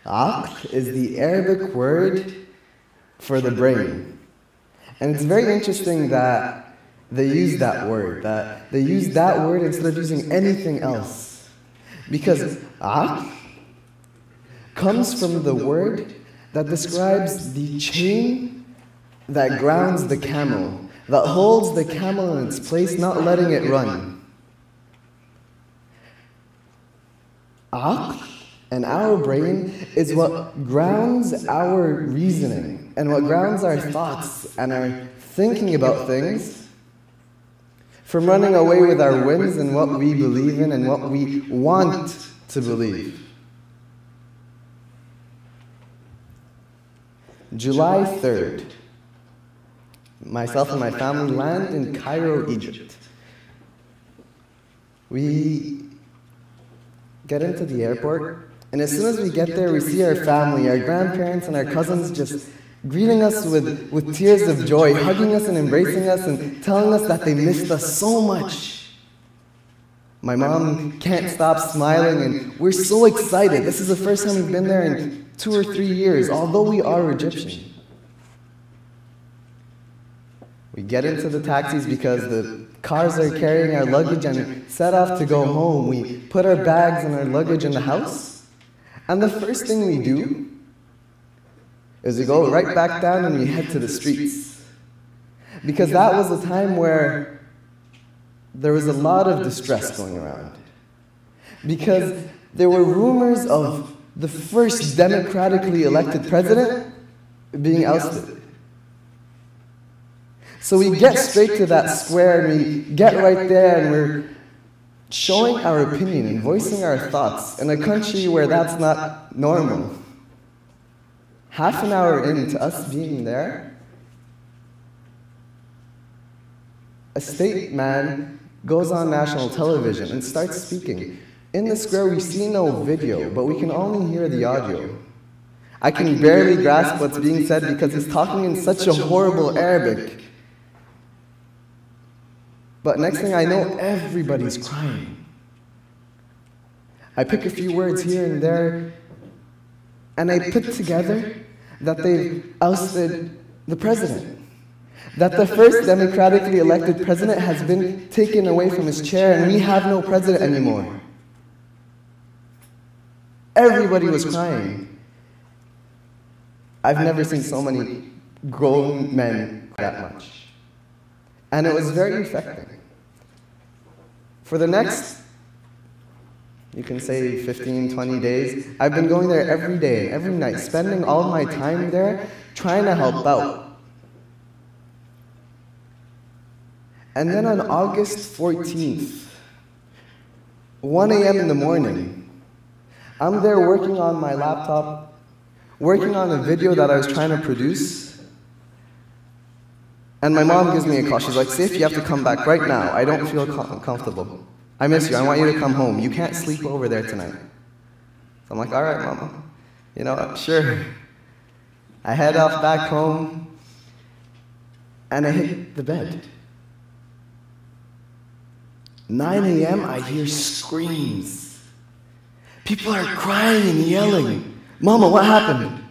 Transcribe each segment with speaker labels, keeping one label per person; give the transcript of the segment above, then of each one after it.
Speaker 1: Aql is the Arabic word for the brain. And it's very interesting that they use that word, instead of using anything else. Because aql comes from the word that describes the chain that grounds the camel, that holds the camel in its place, not letting it run. Aql and our brain is what grounds our reasoning and what grounds our thoughts and our thinking about things from running away with our whims and what we believe in and what we want to believe. July 3rd, myself and my family land in Cairo, Egypt. We get into the airport, and as soon as we get there, we see our family, our grandparents and our cousins just greeting us with tears of joy, hugging us and embracing us and telling us that they missed us so much. My mom can't stop smiling, and we're so excited. This is the first time we've been there in 2 or 3 years, although we are Egyptian. We get into the taxis because the cars are carrying our luggage and set off to go home. We put our bags and our luggage in the house, and the first thing we do is we go right back down and we head to the streets. Because that was a time where there was a lot of distress going around. Because there were rumors of the first democratically elected president being ousted. So we get straight to that square and we get right there and we're showing our opinion and voicing our thoughts in a country where that's not normal. Half an hour into us being there, a state man goes on national television and starts speaking. In the square we see no video, but we can only hear the audio. I can barely grasp what's being said because he's talking in such a horrible Arabic. But next thing I know, everybody's crying. I pick a few words here and there, and I put together that they've ousted the president. That the first democratically elected president has been taken away from his chair, and we have no president anymore. Everybody was crying. I've never seen so many grown men cry that much. And it was very affecting. For the next, you can say 15, 20 days, I've been going there every day, every night, spending all my time there, trying to help out. And then on August 14th, 1 a.m. in the morning, I'm there working on my laptop, working on a video that I was trying to produce. And my mom gives me a call. She's like, Seif, you have to come back right now. I don't feel comfortable. I miss you. I want you to come home. You can't sleep over there tonight. So I'm like, all right, Mama. You know, sure. I head off back home, and I hit the bed. 9 a.m., I hear screams. People are crying and yelling. Mama, what happened?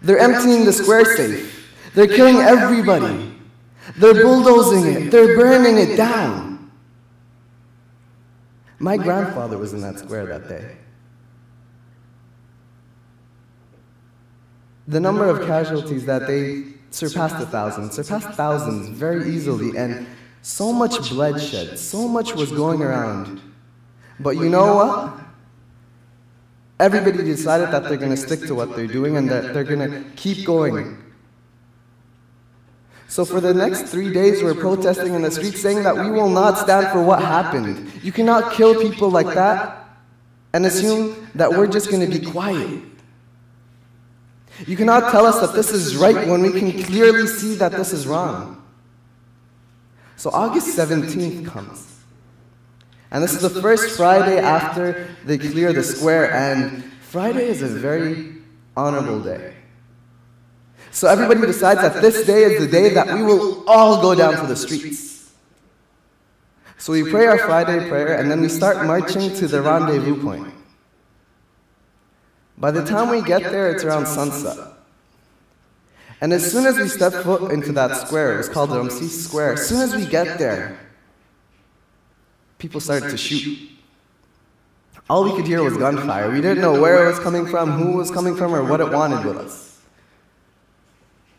Speaker 1: They're emptying the square safe. They're killing everybody. They're bulldozing it. They're burning it down. My grandfather was in that square that day. The number of casualties that they surpassed thousands very easily, and so much bloodshed, so much was going around. But you know what? Everybody decided that they're going to stick to what they're doing and that they're going to keep going. So for the next 3 days, we're protesting in the streets saying that we will not stand for what happened. You cannot kill people like that and assume that we're just going to be quiet. You cannot tell us that this is right when we can clearly see that this is wrong. So August 17th comes. And this is the first Friday after they clear the square, and Friday is a very honorable day. So everybody decides that this day is the day that we will all go down to the streets. So we pray our Friday prayer, and then we start marching to the rendezvous point. By the time we get there, it's around sunset. And as soon as we step foot into that square, it was called the Ramses Square, as soon as we get there, people started to shoot. All we could hear was gunfire. We didn't know where it was coming from, who was coming from, or what it wanted with us.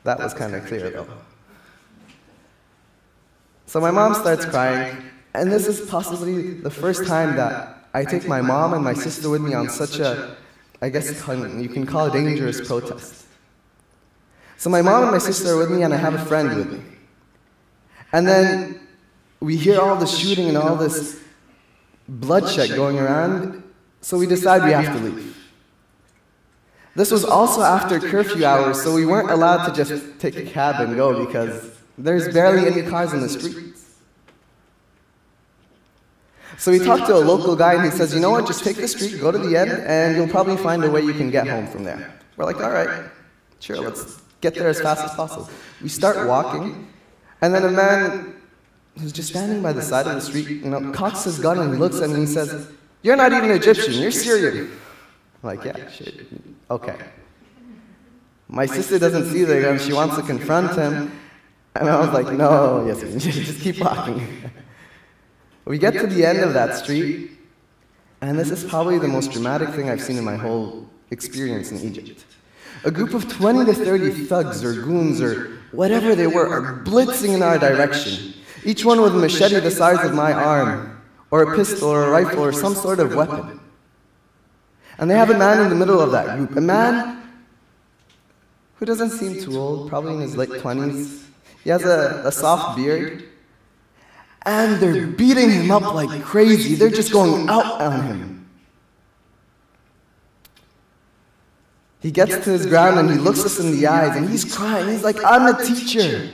Speaker 1: That was kind of clear, though. So my mom starts crying, and this is possibly the first time that I take my mom and my sister with me on such a, I guess you can call it a dangerous protest. So my mom and my sister are with me, and I have a friend with me. And then we hear all the shooting and all this bloodshed going around, so we decide we have to leave. This was also after curfew hours, so we weren't allowed to just take a cab and go because there's barely any cars in the streets. So we talked to a local guy, and he says, you know what, just take the street, go to the end, and you'll probably find a way you can get home from there. We're like, all right, sure, let's get there as fast as possible. We start walking, and then a man who's just standing by the side of the street, cocks his gun and he looks at me and he says, you're not even Egyptian, you're Syrian. I'm like, yeah, shit, okay. My sister doesn't see the gun, she wants to confront him, and I was like, no, yes, just keep walking. We get to the end of that street, and this is probably the most dramatic thing I've seen in my whole experience in Egypt. A group of 20 to 30 thugs or goons or whatever they were are blitzing in our direction, each one with a machete the size of my arm, or a pistol or a rifle or some sort of weapon. And they have a man in the middle of that group, a man who doesn't seem too old, probably in his late 20s. He has a soft beard, and they're beating him up like crazy. They're just going out on him. He gets to his ground and he looks us in the eyes and he's crying. He's like, I'm a teacher.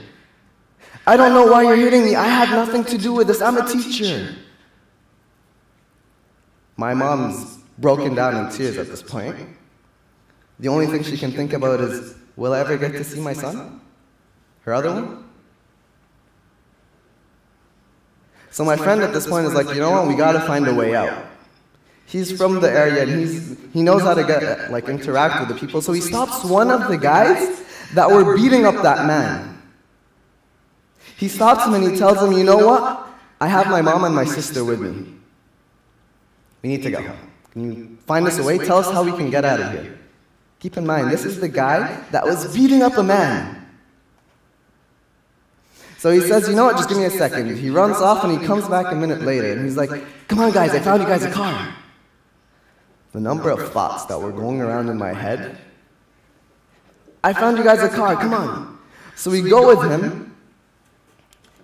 Speaker 1: I don't know why you're hitting me. I had nothing to do with this. I'm a teacher. My mom's broken down in tears at this point. The only thing she can think about is, will I ever get to see my son? Her other one? So my friend at this point is like, you know what, we gotta find a way out. He's from the area and he knows how to interact with the people. So he stops one of the guys that were beating up that man. He stops him and he tells him, you know what? I have my mom and my sister with me. We need to go. Can you find us a way? Tell us how we can get out of here. Keep in mind, this is the guy that was beating up a man. So he says, you know what, just give me a second. He runs off and he comes back a minute later and he's like, come on guys, I found you guys a car. The number of thoughts that were going around in my head. I found you guys a car, come on. So we go with him.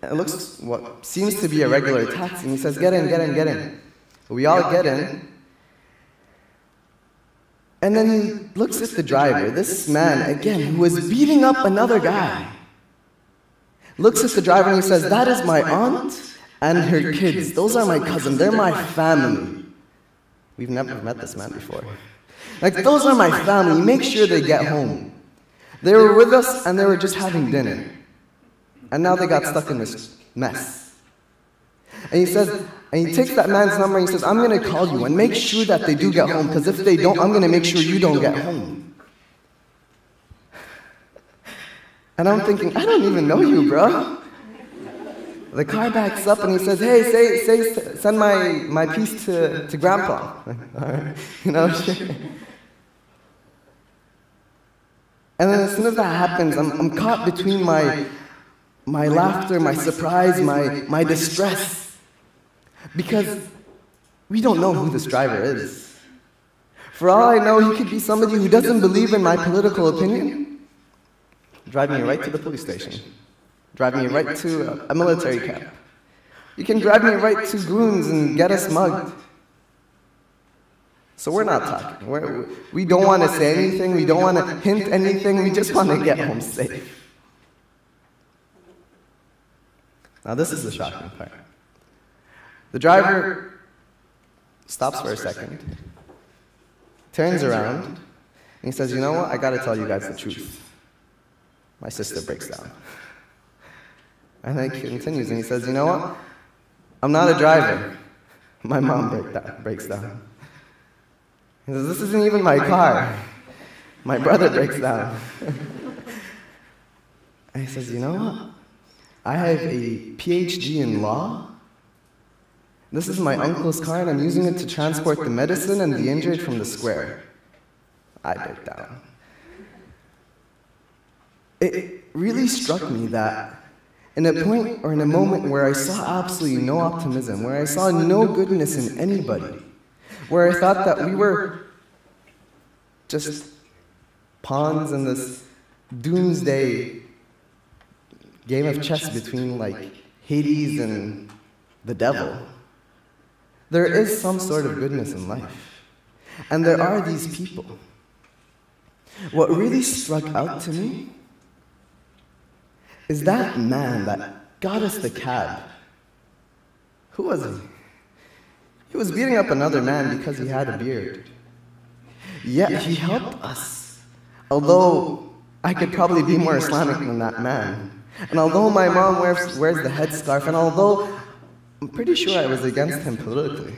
Speaker 1: It looks what seems to be a regular taxi. And he says, get in, get in, get in. We all get in. And then he looks at the driver, this man, again, who was beating up another guy. Looks at the driver and he says, that is my aunt and her kids. Those are my cousins. They're my family. We've never met this man before. Like, those are my family. Make sure they get home. They were with us and they were just having dinner. And now they got stuck in this mess. And he says, and he takes that man's number and he says, I'm going to call you and make sure that they do get home, because if they don't, I'm going to make sure you don't get home. And I'm thinking, I don't even know you, bro. The car backs up and he says, hey, send my piece to Grandpa. All right, you know, sure. And then as soon as that happens, I'm caught between my laughter, my surprise, my distress. Because we don't know who this driver is. For all I know, he could be somebody who doesn't believe in my political opinion, driving me right to the police station. Driving me right to a military camp. You can drive me right to goons and get us mugged. So we're not talking. We don't want to say anything. We don't want to hint anything. We just want to get home safe. Now this is the shocking part. The driver stops for a second, turns around, and he says, you know what? I got to tell you guys the truth. My sister breaks down. And then he continues and he says, you know what? I'm not a driver. My mom breaks down. He says, this isn't even my car. My brother breaks down. And he says, you know what? I have a PhD in law. This is my uncle's car, and I'm using it to transport the medicine and the injured from the square. I break down. It really struck me that in a point or in a moment where I saw absolutely no optimism, where I saw no goodness in anybody, where I thought that we were just pawns in this doomsday game of chess between like Hades and the devil. There is some sort of goodness in life. And there are these people. What really struck out to me is that man that got us the cab. Who was he? He was beating up another man because he had a beard. Yet he helped us. Although I could probably be more Islamic than that man. And although my mom wears the headscarf, and although I'm pretty sure I was against him politically,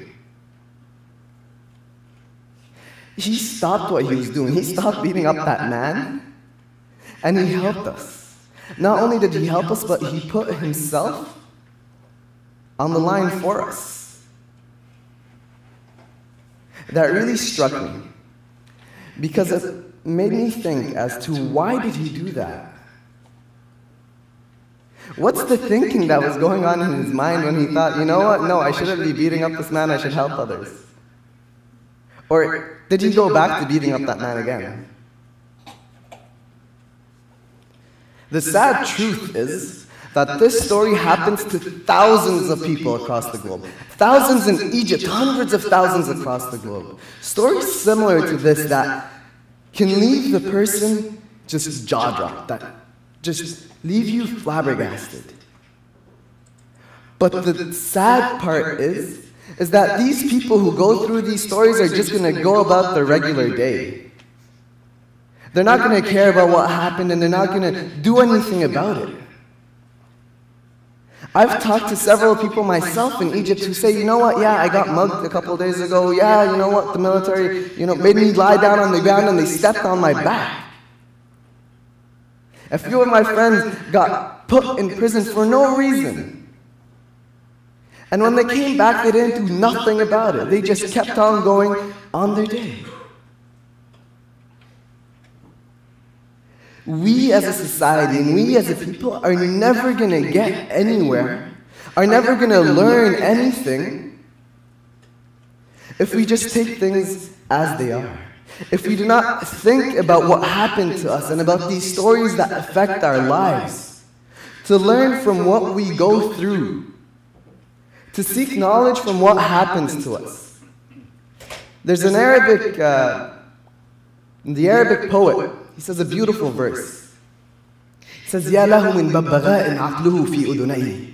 Speaker 1: he stopped what he was doing. He stopped beating up that man, and he helped us. Not only did he help us, but he put himself on the line for us. That really struck me, because it made me think as to why did he do that? What's the thinking that was going on in his mind when he thought, you know what, no, I shouldn't be beating up this man, I should help others? Or did he go back to beating up that man again? The sad truth is that this story happens to thousands of people across the globe. Thousands in Egypt, hundreds of thousands across the globe. Stories similar to this that can leave the person just jaw-dropped, that just leave you flabbergasted. But the sad part is that these people who go through these stories are just going to go about their regular day. They're not going to care about what happened, and they're not going to do anything about it. I've talked to several people myself in Egypt who say, you know what, yeah, I got mugged a couple of days ago. Yeah, you know what, the military, made me lie down on the ground and they stepped on my back. A few of my friends got put in prison for no reason. And when they came back, they didn't do nothing about it. They just kept on going on their day. We as a society and we as a people are never going to get anywhere, are never going to learn anything if we just take things as they are. If we do not think about what happened to us and about these stories that affect our lives, to learn from what we go through, to seek knowledge from what happens to us. There's an the Arabic poet, he says a beautiful verse. He says, يَا لَهُ مِنْ بَبَّغَاءٍ عَقْلُهُ فِي أُذُنَيْهِ.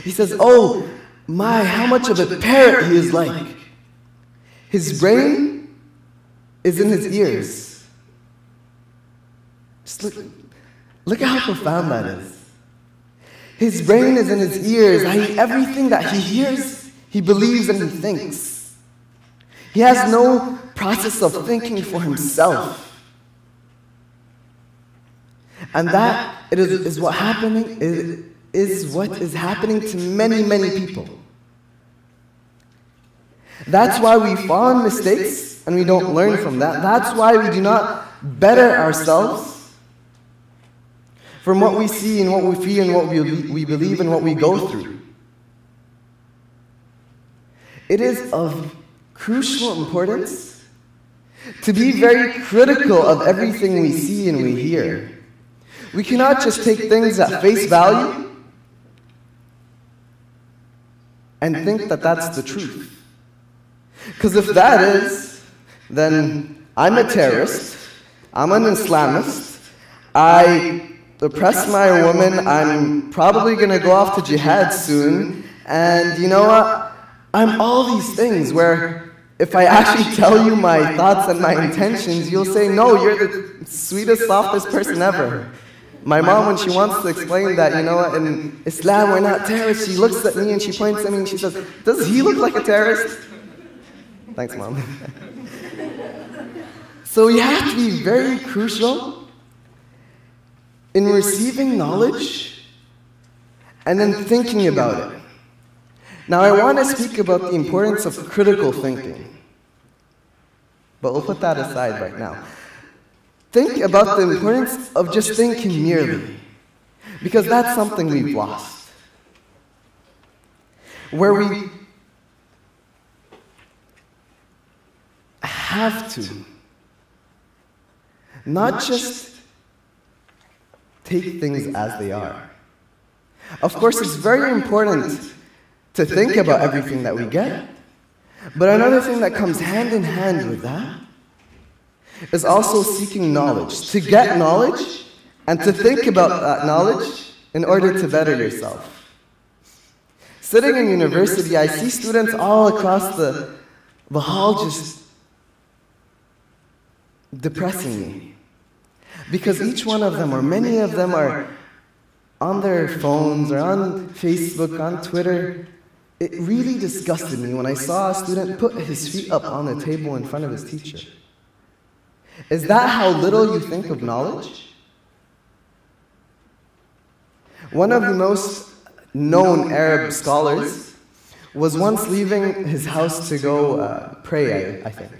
Speaker 1: He says, oh my, how much of a parrot he is like. His brain is in his ears. Just look at how profound that is. His brain is in his ears. Everything that he hears, he believes and he thinks. He has no process of thinking for himself. And that is what is happening to many, many people. That's why we fall in mistakes and we don't learn from that. That's why we do not better ourselves from what we see and what we feel and what we believe and what we go through. It is of crucial importance to be very critical of everything we see and we hear. We cannot just take things at face value and think that that's the truth. Because if that is, then I'm a terrorist, I'm an Islamist, I oppress my woman, I'm probably going to go off to jihad soon, and you know what? I'm all these things where if I actually tell you my thoughts and my intentions, you'll say, no, you're the sweetest, softest person ever. My mom, when she wants to explain that, you know what, in Islam we're not terrorists, she looks at me and she points at me and she says, does he look like a terrorist? Thanks, Mom. So we have to be very crucial in receiving knowledge and then thinking about it. Now I want to speak about the importance of critical thinking, but we'll put that aside right now. Think about the importance of just thinking merely, because that's something we've lost. Where we have to not just take things as they are. Of course, it's very important to think about everything that we get, but another thing that comes hand in hand with that is also seeking knowledge, to get knowledge and to think about that knowledge in order to better yourself. Sitting in university, I see students all across the hall just depressing me. Because each one of them, or many of them, are on their phones or on Facebook, on Twitter. It really disgusted me when I saw a student put his feet up on the table in front of his teacher. Is that how little you think of knowledge? One of the most known Arab scholars was once leaving his house to go pray, I think.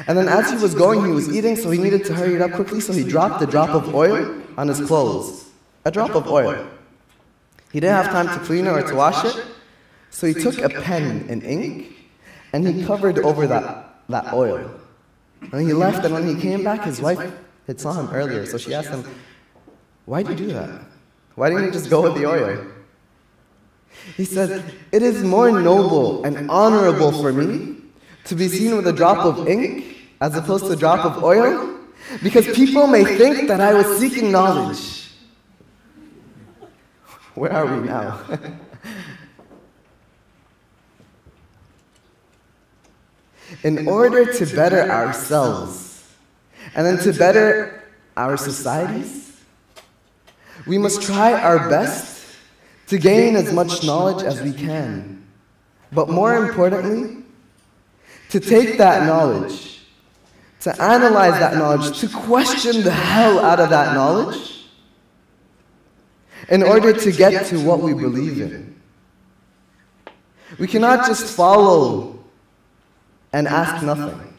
Speaker 1: And then as he was going, he was eating, so he needed to hurry it up quickly, so he dropped a drop of oil on his clothes. A drop of oil. He didn't have time to clean it or to wash it, so he took a pen and ink, and he covered over that oil. And he left, and when he came back, his wife had saw him earlier, so she asked him, "Why did you do that? Why didn't you just go with the oil?" He said, "It is more noble and honorable for me to be seen with a drop of ink as opposed to a drop of oil, because people may think that I was seeking knowledge." Where are we now? In order to better ourselves, and then to better our societies, we must try our best to gain as much knowledge as we can. But more importantly, to take that knowledge, to analyze that knowledge, to question the hell out of that knowledge, in order to get to what we believe in. We cannot just follow and ask nothing.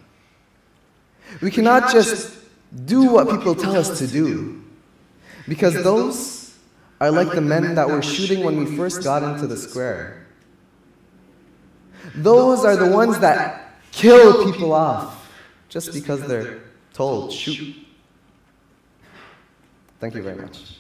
Speaker 1: We cannot just do what people tell us to do, because those are like the men that were shooting when we first got into the square. Those are the ones that kill people off just because they're told, shoot. Thank you very much.